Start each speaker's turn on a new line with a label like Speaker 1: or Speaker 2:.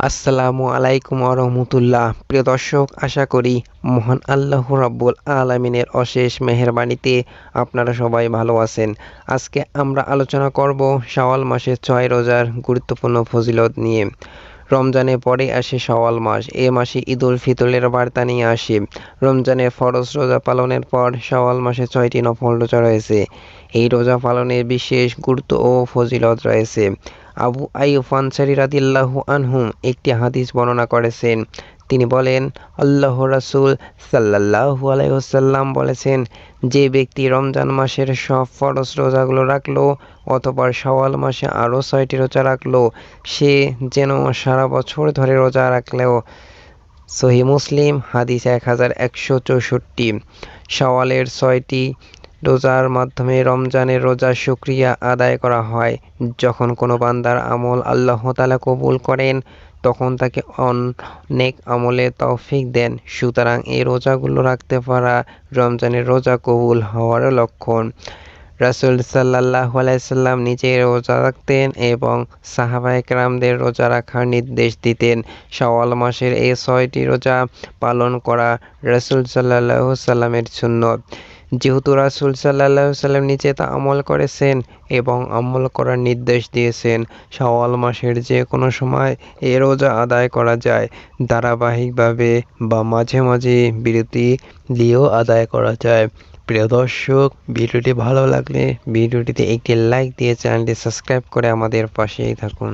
Speaker 1: আসসালামু আলাইকুম রহমতুল্লাহ। প্রিয় দর্শক, আশা করি মহান আল্লাহ রাব্বুল আলামিনের অশেষ মেহেরবানিতে আপনারা সবাই ভালো আছেন। আজকে আমরা আলোচনা করব শাওয়াল মাসের 6 রোজার গুরুত্বপূর্ণ ফজিলত নিয়ে। রমজানের পরে আসে শাওয়াল মাস। এ মাসে ঈদুল ফিতরের বার্তা নিয়ে আসে। রমজানের ফরজ রোজা পালনের পর শাওয়াল মাসে 6টি নফল রোজা রয়েছে। এই রোজা পালনের বিশেষ গুরুত্ব ও ফজিলত রয়েছে। আবু আইয়ুব আনসারী রাদিয়াল্লাহু আনহু একটি হাদিস বর্ণনা করেছেন। তিনি বলেন, আল্লাহর রাসূল সাল্লাল্লাহু আলাইহি ওয়াসাল্লাম বলেছেন, যে ব্যক্তি রমজান মাসের সব ফরজ রোজাগুলো রাখলো অতঃপর শাওয়াল মাসে আরও 6টি রোজা রাখলো, সে যেন সারা বছর ধরে রোজা রাখলেও। সহিহ মুসলিম হাদিস 1164। শাওয়ালের 6টি রোজার মাধ্যমে রমজানের রোজার শুকরিয়া আদায় করা হয়। যখন কোনো বান্দার আমল আল্লাহ তাআলা কবুল করেন, তখন তাকে অনেক আমলের তৌফিক দেন। সুতরাং এই রোজাগুলো রাখতে পারা রমজানের রোজা কবুল হওয়ার লক্ষণ। রাসূল সাল্লাল্লাহু আলাইহি সাল্লাম নিজে রোজা রাখতেন এবং সাহাবায়ে কেরামদের রোজা রাখার নির্দেশ দিতেন। শাওয়াল মাসের এই 6টি রোজা পালন করা রাসূল সাল্লাল্লাহু সাল্লামের সুন্নত। যেহেতু রাসূল সাল্লাল্লাহু সাল্লাম নিজে তা আমল করেছেন এবং আমল করার নির্দেশ দিয়েছেন, শাওয়াল মাসের যে কোনো সময় এ রোজা আদায় করা যায়। ধারাবাহিকভাবে বা মাঝে মাঝে বিরতি দিয়েও আদায় করা যায়। প্রিয় দর্শক, ভিডিওটি ভালো লাগলে ভিডিওটিতে একটি লাইক দিয়ে চ্যানেলটি সাবস্ক্রাইব করে আমাদের পাশেই থাকুন।